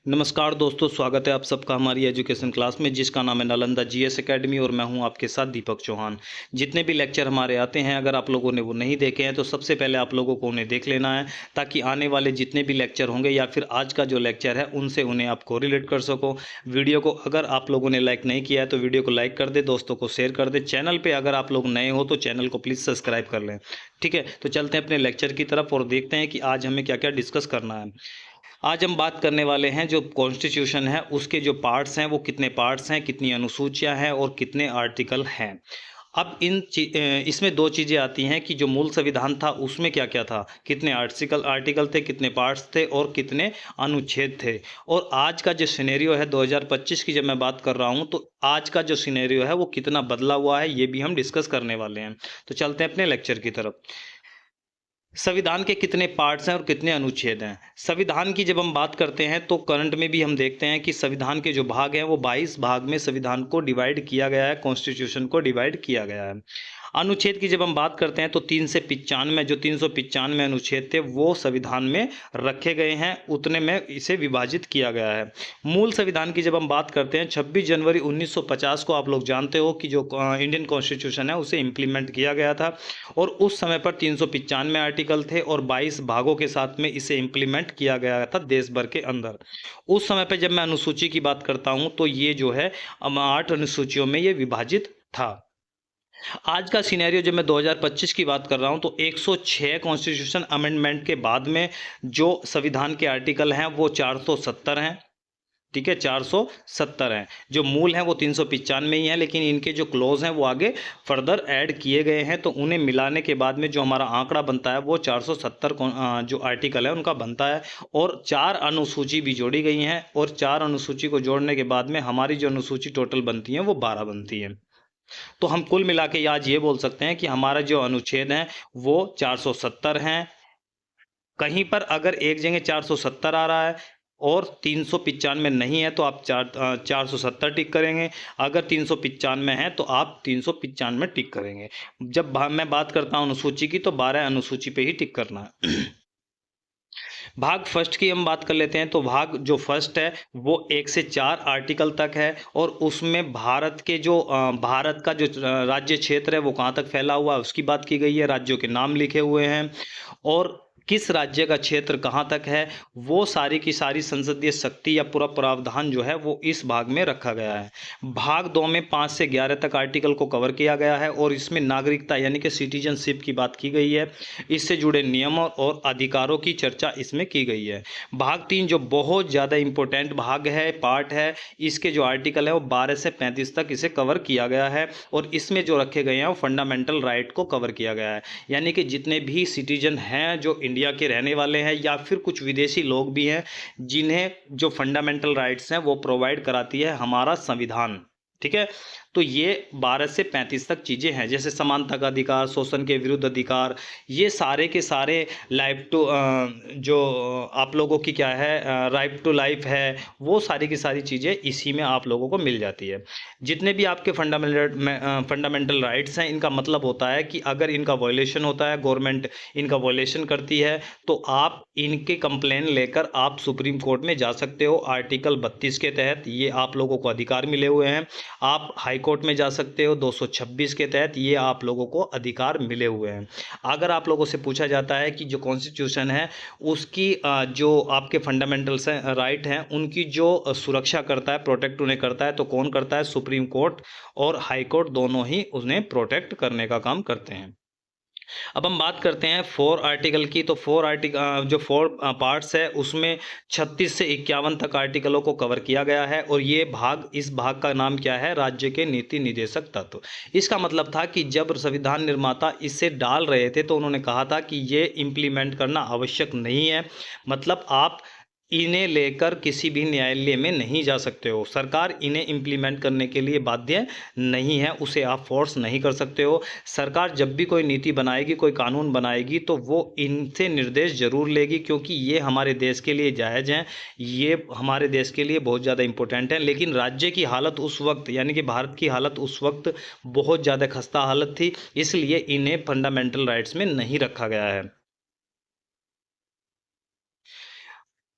नमस्कार दोस्तों, स्वागत है आप सबका हमारी एजुकेशन क्लास में जिसका नाम है नालंदा जीएस एकेडमी और मैं हूं आपके साथ दीपक चौहान। जितने भी लेक्चर हमारे आते हैं, अगर आप लोगों ने वो नहीं देखे हैं तो सबसे पहले आप लोगों को उन्हें देख लेना है, ताकि आने वाले जितने भी लेक्चर होंगे या फिर आज का जो लेक्चर है उनसे उन्हें आप कोरिलेट कर सको। वीडियो को अगर आप लोगों ने लाइक नहीं किया है तो वीडियो को लाइक कर दे, दोस्तों को शेयर कर दे। चैनल पर अगर आप लोग नए हो तो चैनल को प्लीज़ सब्सक्राइब कर लें। ठीक है, तो चलते हैं अपने लेक्चर की तरफ और देखते हैं कि आज हमें क्या क्या डिस्कस करना है। आज हम बात करने वाले हैं जो कॉन्स्टिट्यूशन है उसके जो पार्ट्स हैं वो कितने पार्ट्स हैं, कितनी अनुसूचियां हैं और कितने आर्टिकल हैं। अब इसमें दो चीज़ें आती हैं कि जो मूल संविधान था उसमें क्या क्या था, कितने आर्टिकल थे, कितने पार्ट्स थे और कितने अनुच्छेद थे। और आज का जो सिनेरियो है 2025 की जब मैं बात कर रहा हूँ तो आज का जो सिनेरियो है वो कितना बदला हुआ है ये भी हम डिस्कस करने वाले हैं। तो चलते हैं अपने लेक्चर की तरफ। संविधान के कितने पार्ट्स हैं और कितने अनुच्छेद हैं। संविधान की जब हम बात करते हैं तो करंट में भी हम देखते हैं कि संविधान के जो भाग हैं वो 22 भाग में संविधान को डिवाइड किया गया है, कॉन्स्टिट्यूशन को डिवाइड किया गया है। अनुच्छेद की जब हम बात करते हैं तो 3 से 95 जो 395 अनुच्छेद थे वो संविधान में रखे गए हैं, उतने में इसे विभाजित किया गया है। मूल संविधान की जब हम बात करते हैं 26 जनवरी 1950 को आप लोग जानते हो कि जो इंडियन कॉन्स्टिट्यूशन है उसे इम्प्लीमेंट किया गया था और उस समय पर 395 आर्टिकल थे और 22 भागों के साथ में इसे इम्प्लीमेंट किया गया था देश भर के अंदर। उस समय पर जब मैं अनुसूची की बात करता हूँ तो ये जो है 8 अनुसूचियों में ये विभाजित था। आज का सिनेरियो जब मैं 2025 की बात कर रहा हूं तो 106 कॉन्स्टिट्यूशन अमेंडमेंट के बाद में जो संविधान के आर्टिकल हैं वो 470 हैं। ठीक है, 470 हैं। जो मूल हैं वो 395 ही हैं, लेकिन इनके जो क्लोज हैं वो आगे फर्दर ऐड किए गए हैं, तो उन्हें मिलाने के बाद में जो हमारा आंकड़ा बनता है वो 470 जो आर्टिकल है उनका बनता है। और 4 अनुसूची भी जोड़ी गई हैं और 4 अनुसूची को जोड़ने के बाद में हमारी जो अनुसूची टोटल बनती है वो 12 बनती है। तो हम कुल मिला के आज ये बोल सकते हैं कि हमारा जो अनुच्छेद है वो 470 हैं। कहीं पर अगर एक जगह 470 आ रहा है और 395 नहीं है तो आप 470 टिक करेंगे। अगर 395 है तो आप 395 टिक करेंगे। जब मैं बात करता हूं अनुसूची की तो 12 अनुसूची पे ही टिक करना है। भाग फर्स्ट की हम बात कर लेते हैं तो भाग जो फर्स्ट है वो 1 से 4 आर्टिकल तक है और उसमें भारत का जो राज्य क्षेत्र है वो कहाँ तक फैला हुआ है उसकी बात की गई है। राज्यों के नाम लिखे हुए हैं और किस राज्य का क्षेत्र कहाँ तक है वो सारी की सारी संसदीय शक्ति या पूरा प्रावधान जो है वो इस भाग में रखा गया है। भाग 2 में 5 से 11 तक आर्टिकल को कवर किया गया है और इसमें नागरिकता यानी कि सिटीजनशिप की बात की गई है, इससे जुड़े नियम और अधिकारों की चर्चा इसमें की गई है। भाग 3 जो बहुत ज़्यादा इंपॉर्टेंट भाग है, पार्ट है, इसके जो आर्टिकल है वो 12 से 35 तक इसे कवर किया गया है और इसमें जो रखे गए हैं वो फंडामेंटल राइट को कवर किया गया है। यानी कि जितने भी सिटीजन हैं जो इंडिया के रहने वाले हैं या फिर कुछ विदेशी लोग भी हैं जिन्हें जो फंडामेंटल राइट्स हैं वो प्रोवाइड कराती है हमारा संविधान। ठीक है, तो ये 12 से 35 तक चीज़ें हैं, जैसे समानता का अधिकार, शोषण के विरुद्ध अधिकार, ये सारे के सारे लाइफ टू जो आप लोगों की क्या है राइट टू लाइफ है, वो सारी की सारी चीज़ें इसी में आप लोगों को मिल जाती है। जितने भी आपके फंडामेंटल राइट्स हैं इनका मतलब होता है कि अगर इनका वायलेशन होता है, गवर्नमेंट इनका वायलेशन करती है तो आप इनके कंप्लेन लेकर आप सुप्रीम कोर्ट में जा सकते हो। आर्टिकल 32 के तहत ये आप लोगों को अधिकार मिले हुए हैं। आप हाई कोर्ट में जा सकते हो 226 के तहत, ये आप लोगों को अधिकार मिले हुए हैं। अगर आप लोगों से पूछा जाता है कि जो कॉन्स्टिट्यूशन है उसकी जो आपके फंडामेंटल्स हैं, राइट हैं, उनकी जो सुरक्षा करता है, प्रोटेक्ट उन्हें करता है, तो कौन करता है? सुप्रीम कोर्ट और हाई कोर्ट दोनों ही उन्हें प्रोटेक्ट करने का काम करते हैं। अब हम बात करते हैं 4 आर्टिकल की, तो 4 पार्ट्स है उसमें 36 से 51 तक आर्टिकलों को कवर किया गया है और ये इस भाग का नाम क्या है? राज्य के नीति निदेशक तत्व। इसका मतलब था कि जब संविधान निर्माता इसे डाल रहे थे तो उन्होंने कहा था कि ये इम्प्लीमेंट करना आवश्यक नहीं है, मतलब आप इन्हें लेकर किसी भी न्यायालय में नहीं जा सकते हो। सरकार इन्हें इम्प्लीमेंट करने के लिए बाध्य नहीं है, उसे आप फोर्स नहीं कर सकते हो। सरकार जब भी कोई नीति बनाएगी, कोई कानून बनाएगी तो वो इनसे निर्देश जरूर लेगी, क्योंकि ये हमारे देश के लिए जायज़ हैं, ये हमारे देश के लिए बहुत ज़्यादा इम्पोर्टेंट है। लेकिन राज्य की हालत उस वक्त, यानी कि भारत की हालत उस वक्त बहुत ज़्यादा खस्ता हालत थी, इसलिए इन्हें फंडामेंटल राइट्स में नहीं रखा गया है।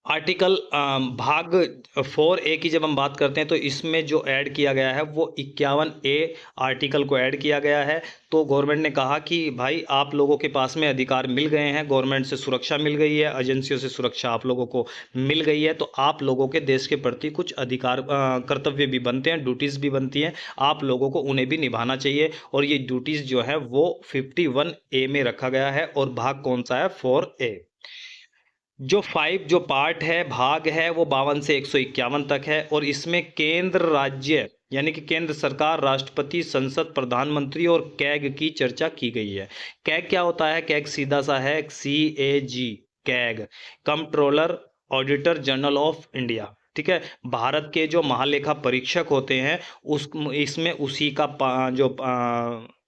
आर्टिकल भाग 4A की जब हम बात करते हैं तो इसमें जो ऐड किया गया है वो 51A आर्टिकल को ऐड किया गया है। तो गवर्नमेंट ने कहा कि भाई आप लोगों के पास में अधिकार मिल गए हैं, गवर्नमेंट से सुरक्षा मिल गई है, एजेंसियों से सुरक्षा आप लोगों को मिल गई है, तो आप लोगों के देश के प्रति कुछ अधिकार कर्तव्य भी बनते हैं, ड्यूटीज़ भी बनती हैं, आप लोगों को उन्हें भी निभाना चाहिए। और ये ड्यूटीज़ जो है वो 51A में रखा गया है और भाग कौन सा है? 4A। जो 5 जो पार्ट है, भाग है, वो 52 से 151 तक है और इसमें केंद्र राज्य यानी कि केंद्र सरकार, राष्ट्रपति, संसद, प्रधानमंत्री और कैग की चर्चा की गई है। कैग क्या होता है? कैग सीधा सा है CAG, CAG, controller auditor general of India. ठीक है, भारत के जो महालेखा परीक्षक होते हैं उस इसमें उसी का जो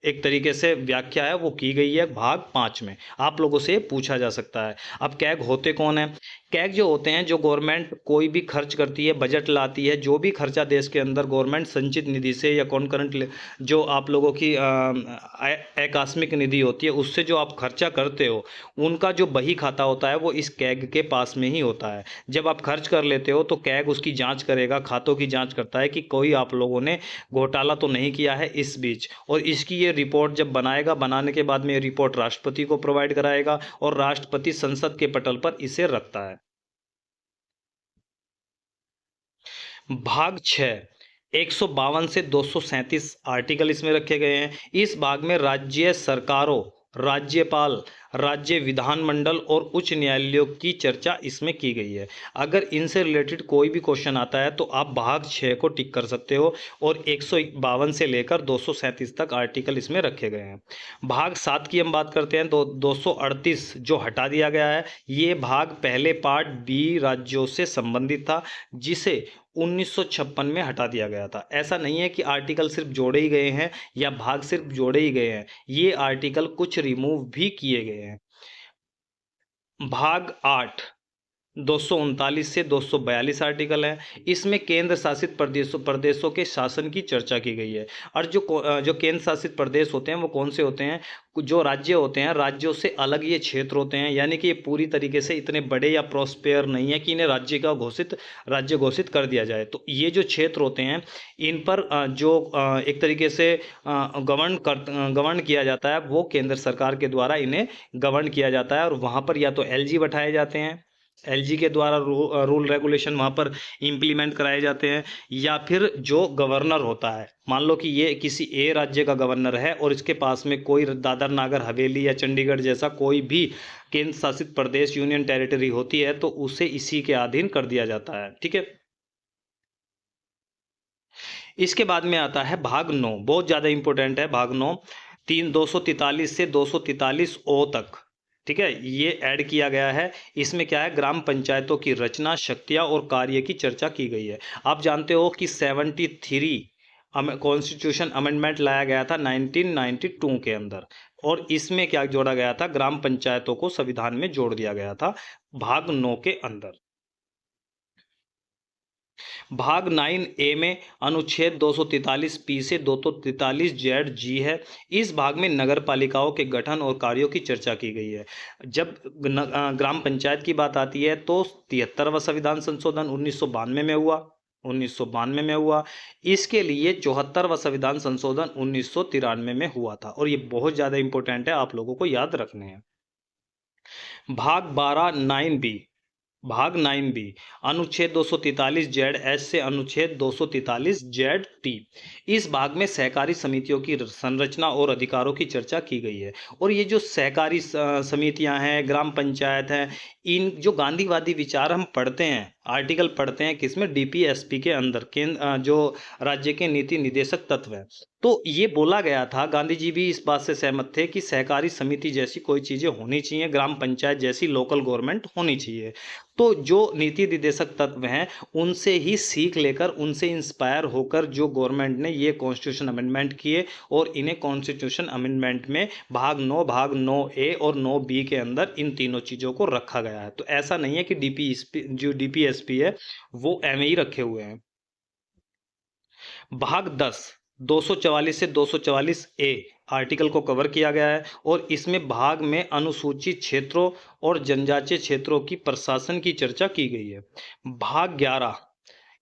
एक तरीके से व्याख्या है वो की गई है भाग 5 में। आप लोगों से पूछा जा सकता है। अब कैग होते कौन है? कैग जो होते हैं, जो गवर्नमेंट कोई भी खर्च करती है, बजट लाती है, जो भी खर्चा देश के अंदर गवर्नमेंट संचित निधि से या कॉन्करेंट जो आप लोगों की आकस्मिक निधि होती है उससे जो आप खर्चा करते हो, उनका जो बही खाता होता है वो इस कैग के पास में ही होता है। जब आप खर्च कर लेते हो तो कैग उसकी जांच करेगा, खातों की जांच करता है कि कोई आप लोगों ने घोटाला तो नहीं किया है इस बीच, और इसकी ये रिपोर्ट जब बनाएगा, बनाने के बाद में ये रिपोर्ट राष्ट्रपति को प्रोवाइड कराएगा और राष्ट्रपति संसद के पटल पर इसे रखता है। भाग 6 152 से 237 आर्टिकल इसमें रखे गए हैं। इस भाग में राज्य सरकारों, राज्यपाल, राज्य विधानमंडल और उच्च न्यायालयों की चर्चा इसमें की गई है। अगर इनसे रिलेटेड कोई भी क्वेश्चन आता है तो आप भाग 6 को टिक कर सकते हो और 152 से लेकर 237 तक आर्टिकल इसमें रखे गए हैं। भाग 7 की हम बात करते हैं तो 238 जो हटा दिया गया है, ये भाग पहले पार्ट बी राज्यों से संबंधित था जिसे 1956 में हटा दिया गया था। ऐसा नहीं है कि आर्टिकल सिर्फ जोड़े ही गए हैं या भाग सिर्फ जोड़े ही गए हैं, ये आर्टिकल कुछ रिमूव भी किए गए हैं। भाग 8 239 से 242 आर्टिकल हैं। इसमें केंद्र शासित प्रदेशों के शासन की चर्चा की गई है। और जो केंद्र शासित प्रदेश होते हैं वो कौन से होते हैं? जो राज्य होते हैं, राज्यों से अलग ये क्षेत्र होते हैं, यानी कि ये पूरी तरीके से इतने बड़े या प्रॉस्पेयर नहीं है कि इन्हें राज्य घोषित कर दिया जाए। तो ये जो क्षेत्र होते हैं इन पर एक तरीके से गवर्न किया जाता है, वो केंद्र सरकार के द्वारा इन्हें गवर्न किया जाता है और वहाँ पर या तो LG बैठाए जाते हैं, LG के द्वारा रूल रेगुलेशन वहाँ पर इम्प्लीमेंट कराए जाते हैं, या फिर जो गवर्नर होता है, मान लो कि ये किसी ए राज्य का गवर्नर है और इसके पास में कोई दादर नागर हवेली या चंडीगढ़ जैसा कोई भी केंद्र शासित प्रदेश, यूनियन टेरिटरी होती है तो उसे इसी के अधीन कर दिया जाता है। ठीक है, इसके बाद में आता है भाग 9, बहुत ज़्यादा इंपॉर्टेंट है भाग 9, 243 से 243 ओ तक। ठीक है, ये ऐड किया गया है। इसमें क्या है? ग्राम पंचायतों की रचना, शक्तियाँ और कार्य की चर्चा की गई है। आप जानते हो कि 73 कॉन्स्टिट्यूशन अमेंडमेंट लाया गया था 1992 के अंदर, और इसमें क्या जोड़ा गया था? ग्राम पंचायतों को संविधान में जोड़ दिया गया था भाग 9 के अंदर। भाग 9A में अनुच्छेद 243 पी से 243 जेड जी है। इस भाग में नगर पालिकाओं के गठन और कार्यों की चर्चा की गई है। जब ग्राम पंचायत की बात आती है तो 73वां संविधान संशोधन 1992 में हुआ। इसके लिए 74वां संविधान संशोधन 1993 में हुआ था, और ये बहुत ज़्यादा इंपॉर्टेंट है, आप लोगों को याद रखने हैं। भाग 12 9B, भाग 9B अनुच्छेद 243 जेड एस से अनुच्छेद 243 जेड टी। इस भाग में सहकारी समितियों की संरचना और अधिकारों की चर्चा की गई है। और ये जो सहकारी समितियां हैं, ग्राम पंचायत हैं, इन जो गांधीवादी विचार हम पढ़ते हैं, आर्टिकल पढ़ते हैं किसमें? DPSP के अंदर, जो राज्य के नीति निदेशक तत्व हैं। तो ये बोला गया था, गांधी जी भी इस बात से सहमत थे कि सहकारी समिति जैसी कोई चीज़ें होनी चाहिए, ग्राम पंचायत जैसी लोकल गवर्नमेंट होनी चाहिए। तो जो नीति निर्देशक तत्व हैं उनसे ही सीख लेकर, उनसे इंस्पायर होकर जो गवर्नमेंट ने ये कॉन्स्टिट्यूशन अमेंडमेंट किए, और इन्हें कॉन्स्टिट्यूशन अमेंडमेंट में भाग 9A और 9B के अंदर इन तीनों चीज़ों को रखा गया है। तो ऐसा नहीं है कि DPSP है वो एवं ही रखे हुए हैं। भाग 10 244 से 244A आर्टिकल को कवर किया गया है और इसमें भाग में अनुसूचित क्षेत्रों और जनजातीय क्षेत्रों की प्रशासन की चर्चा की गई है। भाग 11,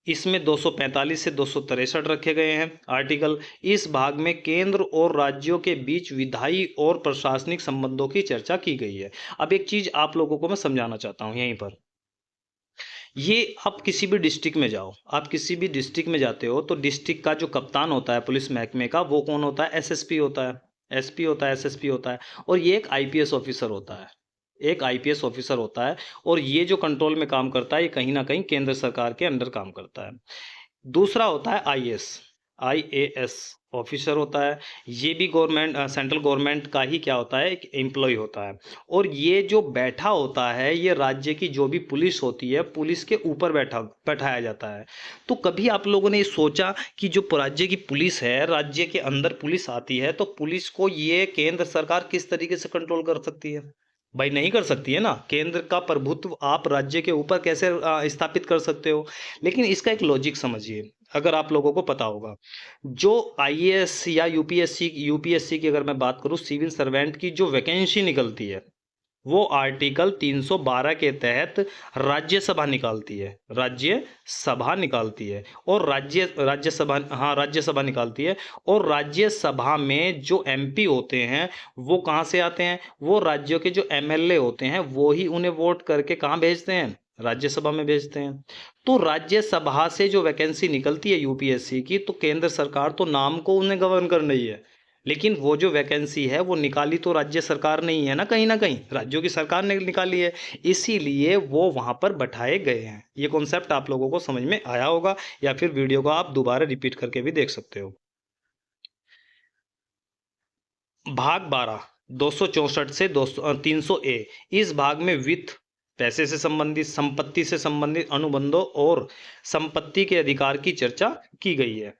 इसमें 245 से 263 रखे गए हैं आर्टिकल। इस भाग में केंद्र और राज्यों के बीच विधायी और प्रशासनिक संबंधों की चर्चा की गई है। अब एक चीज आप लोगों को मैं समझाना चाहता हूं यहीं पर, ये आप किसी भी डिस्ट्रिक्ट में जाओ, आप किसी भी डिस्ट्रिक्ट में जाते हो तो डिस्ट्रिक्ट का जो कप्तान होता है पुलिस महकमे का, वो कौन होता है? एसएसपी होता है, एसपी होता है, एसएसपी होता है, और ये एक आईपीएस ऑफिसर होता है, एक आईपीएस ऑफिसर होता है। और ये जो कंट्रोल में काम करता है ये कहीं ना कहीं केंद्र सरकार के अंडर काम करता है। दूसरा होता है आईएएस, आईएएस ऑफिसर होता है। ये भी गवर्नमेंट, सेंट्रल गवर्नमेंट का ही क्या होता है, एक एम्प्लॉय होता है। और ये जो बैठा होता है ये राज्य की जो भी पुलिस होती है, पुलिस के ऊपर बैठाया जाता है। तो कभी आप लोगों ने सोचा कि जो राज्य की पुलिस है, राज्य के अंदर पुलिस आती है, तो पुलिस को ये केंद्र सरकार किस तरीके से कंट्रोल कर सकती है? भाई नहीं कर सकती है ना। केंद्र का प्रभुत्व आप राज्य के ऊपर कैसे स्थापित कर सकते हो? लेकिन इसका एक लॉजिक समझिए, अगर आप लोगों को पता होगा, जो आईएएस या यूपीएससी की अगर मैं बात करूं, सिविल सर्वेंट की जो वैकेंसी निकलती है वो आर्टिकल 312 के तहत राज्यसभा निकालती है, राज्यसभा निकालती है। और राज्यसभा निकालती है। और राज्यसभा में जो एमपी होते हैं वो कहाँ से आते हैं? वो राज्यों के जो एमएलए होते हैं वो ही उन्हें वोट करके कहाँ भेजते हैं? राज्यसभा में भेजते हैं। तो राज्यसभा से जो वैकेंसी निकलती है यूपीएससी की, तो केंद्र सरकार तो नाम को उन्हें गवर्न कर रही है, लेकिन वो जो वैकेंसी है वो निकाली तो राज्य सरकार ने ही है ना कहीं राज्यों की सरकार ने निकाली है, इसीलिए वो वहां पर बैठाए गए हैं। ये कॉन्सेप्ट आप लोगों को समझ में आया होगा, या फिर वीडियो को आप दोबारा रिपीट करके भी देख सकते हो। भाग 12, 264 से 300 ए, इस भाग में वित्त, पैसे से संबंधित, संपत्ति से संबंधित अनुबंधों और संपत्ति के अधिकार की चर्चा की गई है।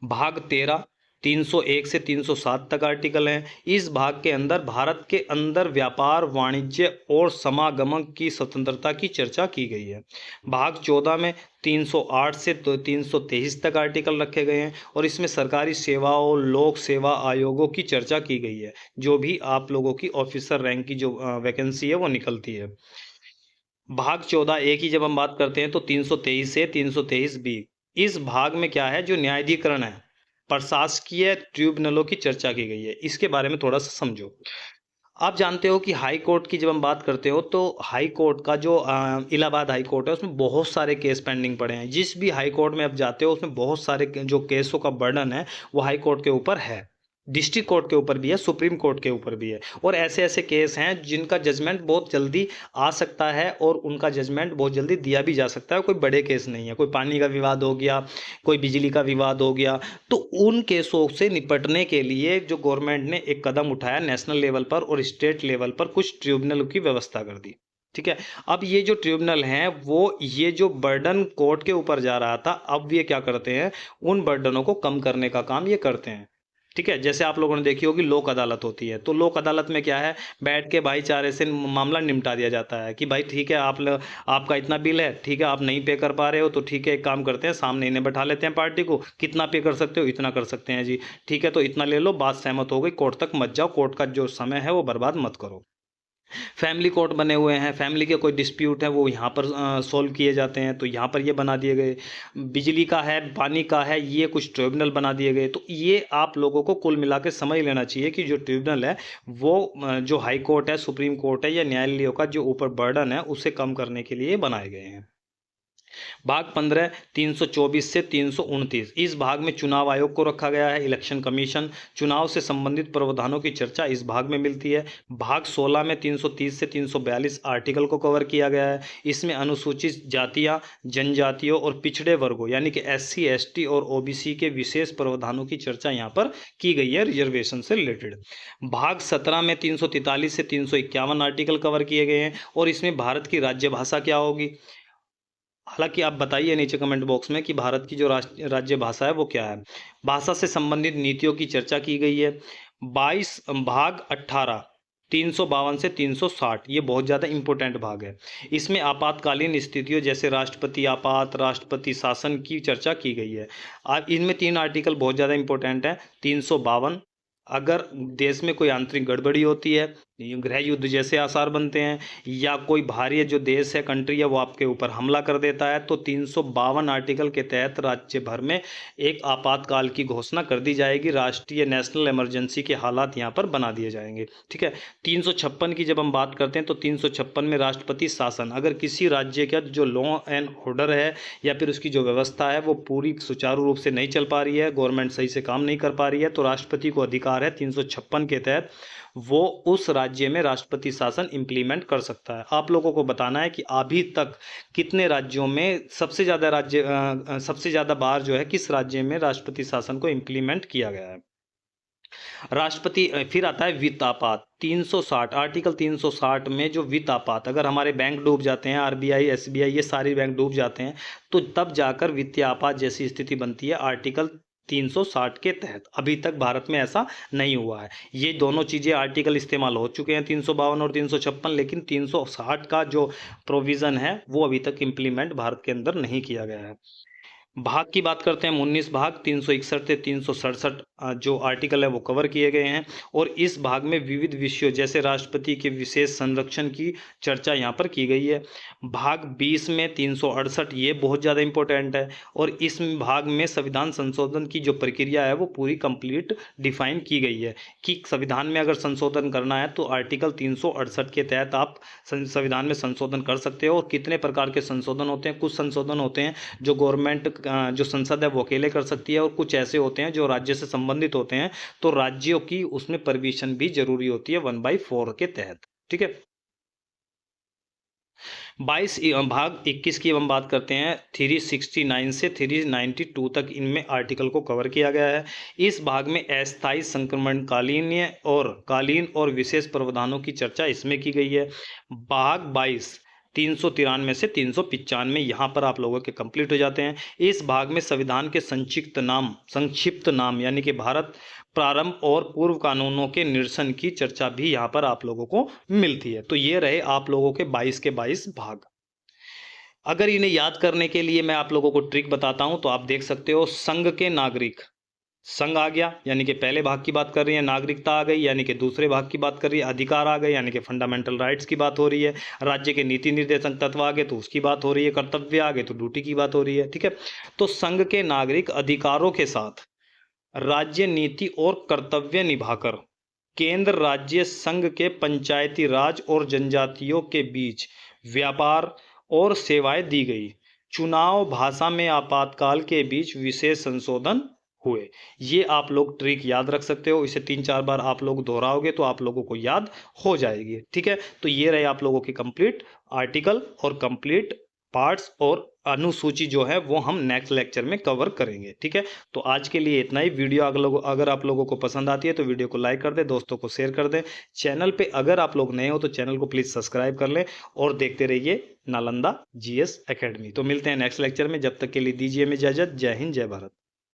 भाग 13, 301 से 307 तक आर्टिकल हैं। इस भाग के अंदर भारत के अंदर व्यापार, वाणिज्य और समागमन की स्वतंत्रता की चर्चा की गई है। भाग 14 में 308 से 323 तक आर्टिकल रखे गए हैं और इसमें सरकारी सेवाओं, लोक सेवा आयोगों की चर्चा की गई है, जो भी आप लोगों की ऑफिसर रैंक की जो वैकेंसी है वो निकलती है। भाग 14 एक ही जब हम बात करते हैं तो 323 से 323 बी, इस भाग में क्या है, जो न्यायाधिकरण है, प्रशासकीय ट्रिब्यूनलों की चर्चा की गई है। इसके बारे में थोड़ा सा समझो। आप जानते हो कि हाई कोर्ट की जब हम बात करते हो तो हाई कोर्ट का जो इलाहाबाद हाई कोर्ट है उसमें बहुत सारे केस पेंडिंग पड़े हैं। जिस भी हाई कोर्ट में आप जाते हो उसमें बहुत सारे जो केसों का बर्डन है वो हाई कोर्ट के ऊपर है, डिस्ट्रिक्ट कोर्ट के ऊपर भी है, सुप्रीम कोर्ट के ऊपर भी है। और ऐसे ऐसे केस हैं जिनका जजमेंट बहुत जल्दी आ सकता है और उनका जजमेंट बहुत जल्दी दिया भी जा सकता है। कोई बड़े केस नहीं है, कोई पानी का विवाद हो गया, कोई बिजली का विवाद हो गया, तो उन केसों से निपटने के लिए जो गवर्नमेंट ने एक कदम उठाया नेशनल लेवल पर और स्टेट लेवल पर कुछ ट्रिब्यूनल की व्यवस्था कर दी। ठीक है। अब ये जो ट्रिब्यूनल हैं वो ये जो बर्डन कोर्ट के ऊपर जा रहा था, अब ये क्या करते हैं, उन बर्डनों को कम करने का काम ये करते हैं। ठीक है। जैसे आप लोगों ने देखी होगी लोक अदालत होती है, तो लोक अदालत में क्या है, बैठ के भाईचारे से मामला निपटा दिया जाता है कि भाई ठीक है, आपका इतना बिल है, ठीक है, आप नहीं पे कर पा रहे हो तो ठीक है, एक काम करते हैं, सामने इन्हें बैठा लेते हैं पार्टी को, कितना पे कर सकते हो, इतना कर सकते हैं जी, ठीक है, तो इतना ले लो, बात सहमत हो गई, कोर्ट तक मत जाओ, कोर्ट का जो समय है वो बर्बाद मत करो। फैमिली कोर्ट बने हुए हैं, फैमिली के कोई डिस्प्यूट है वो यहाँ पर सॉल्व किए जाते हैं, तो यहाँ पर ये बना दिए गए। बिजली का है, पानी का है, ये कुछ ट्रिब्यूनल बना दिए गए। तो ये आप लोगों को कुल मिला के समझ लेना चाहिए कि जो ट्रिब्यूनल है वो जो हाई कोर्ट है, सुप्रीम कोर्ट है या न्यायालयों का जो ऊपर बर्डन है उसे कम करने के लिए बनाए गए हैं। भाग 15, 324 से 329, इस भाग में चुनाव आयोग को रखा गया है, इलेक्शन कमीशन, चुनाव से संबंधित प्रावधानों की चर्चा इस भाग में मिलती है। भाग 16 में 330 से 342 आर्टिकल को कवर किया गया है। इसमें अनुसूचित जातियां, जनजातियों और पिछड़े वर्गों यानी कि एससी, एसटी और ओबीसी के विशेष प्रावधानों की चर्चा यहाँ पर की गई है, रिजर्वेशन से रिलेटेड। भाग 17 में 343 से 351 आर्टिकल कवर किए गए हैं और इसमें भारत की राज्य भाषा क्या होगी। हालांकि आप बताइए नीचे कमेंट बॉक्स में कि भारत की जो राज्य भाषा है वो क्या है। भाषा से संबंधित नीतियों की चर्चा की गई है। 22 भाग 18, 352 से 360, ये बहुत ज़्यादा इंपॉर्टेंट भाग है। इसमें आपातकालीन स्थितियों जैसे राष्ट्रपति आपात, राष्ट्रपति शासन की चर्चा की गई है। इनमें 3 आर्टिकल बहुत ज़्यादा इंपॉर्टेंट है, 352, अगर देश में कोई आंतरिक गड़बड़ी होती है, गृह युद्ध जैसे आसार बनते हैं, या कोई बाहरी जो देश है, कंट्री है, वो आपके ऊपर हमला कर देता है, तो 352 आर्टिकल के तहत राज्य भर में एक आपातकाल की घोषणा कर दी जाएगी। राष्ट्रीय नेशनल इमरजेंसी के हालात यहाँ पर बना दिए जाएंगे। ठीक है। 356 की जब हम बात करते हैं तो 356 में राष्ट्रपति शासन, अगर किसी राज्य का जो लॉ एंड ऑर्डर है या फिर उसकी जो व्यवस्था है वो पूरी सुचारू रूप से नहीं चल पा रही है, गवर्नमेंट सही से काम नहीं कर पा रही है, तो राष्ट्रपति को अधिकार है 356 के तहत वो उस राज्य में राष्ट्रपति शासन इंप्लीमेंट कर सकता है। आप लोगों को बताना है कि अभी तक कितने राज्यों में सबसे ज़्यादा बार जो है किस राज्य में राष्ट्रपति शासन को इंप्लीमेंट किया गया है। राष्ट्रपति फिर आता है वित्त आपात 360, आर्टिकल 360 में जो वित्त आपात, अगर हमारे बैंक डूब जाते हैं, आरबीआई, एसबीआई, ये सारी बैंक डूब जाते हैं, तो तब जाकर वित्तीय आपात जैसी स्थिति बनती है आर्टिकल 360 के तहत। अभी तक भारत में ऐसा नहीं हुआ है। ये दोनों चीज़ें आर्टिकल इस्तेमाल हो चुके हैं 352 और 356, लेकिन 360 का जो प्रोविज़न है वो अभी तक इम्प्लीमेंट भारत के अंदर नहीं किया गया है। भाग की बात करते हैं, 19 भाग 361 से 367 जो आर्टिकल है वो कवर किए गए हैं, और इस भाग में विविध विषयों जैसे राष्ट्रपति के विशेष संरक्षण की चर्चा यहाँ पर की गई है। भाग 20 में 368 ये बहुत ज़्यादा इंपॉर्टेंट है, और इस भाग में संविधान संशोधन की जो प्रक्रिया है वो पूरी कंप्लीट डिफाइन की गई है कि संविधान में अगर संशोधन करना है तो आर्टिकल 368 के तहत आप संविधान में संशोधन कर सकते हो। और कितने प्रकार के संशोधन होते हैं, कुछ संशोधन होते हैं जो गवर्नमेंट जो संसद है वो अकेले कर सकती है, और कुछ ऐसे होते हैं जो राज्य से संबंधित होते हैं, तो राज्यों की उसमें परमिशन भी जरूरी होती है 1/4 के तहत। ठीक है। 22 भाग 21 की हम बात करते हैं, 369 से 392 तक इनमें आर्टिकल को कवर किया गया है। इस भाग में अस्थायी कालीन और विशेष प्रावधानों की चर्चा इसमें की गई है। भाग 22 393 से 395 यहाँ पर आप लोगों के कंप्लीट हो जाते हैं। इस भाग में संविधान के संक्षिप्त नाम यानी कि भारत प्रारंभ और पूर्व कानूनों के निरसन की चर्चा भी यहाँ पर आप लोगों को मिलती है। तो ये रहे आप लोगों के 22 के 22 भाग। अगर इन्हें याद करने के लिए मैं आप लोगों को ट्रिक बताता हूं तो आप देख सकते हो, संघ के नागरिक, संघ आ गया यानी कि पहले भाग की बात कर रही है, नागरिकता आ गई यानी कि दूसरे भाग की बात कर रही है, अधिकार आ गए यानी कि फंडामेंटल राइट्स की बात हो रही है, राज्य के नीति निर्देशक तत्व आ गए तो उसकी बात हो रही है, कर्तव्य आ गए तो ड्यूटी की बात हो रही है। ठीक है। तो संघ के नागरिक अधिकारों के साथ राज्य नीति और कर्तव्य निभाकर केंद्र राज्य संघ के पंचायती राज और जनजातियों के बीच व्यापार और सेवाएं दी गई। चुनाव भाषा में आपातकाल के बीच विशेष संशोधन हुए। ये आप लोग ट्रिक याद रख सकते हो, इसे 3-4 बार आप लोग दोहराओगे तो आप लोगों को याद हो जाएगी। ठीक है। तो ये रहे आप लोगों की कंप्लीट आर्टिकल और कंप्लीट पार्ट्स और अनुसूची जो है वो हम नेक्स्ट लेक्चर में कवर करेंगे। ठीक है। तो आज के लिए इतना ही। वीडियो अगर आप लोगों को पसंद आती है तो वीडियो को लाइक कर दें, दोस्तों को शेयर कर दें। चैनल पे अगर आप लोग नए हो तो चैनल को प्लीज़ सब्सक्राइब कर लें और देखते रहिए नालंदा जीएस एकेडमी। तो मिलते हैं नेक्स्ट लेक्चर में, जब तक के लिए दीजिए हमें इजाज़त। जय हिंद, जय भारत।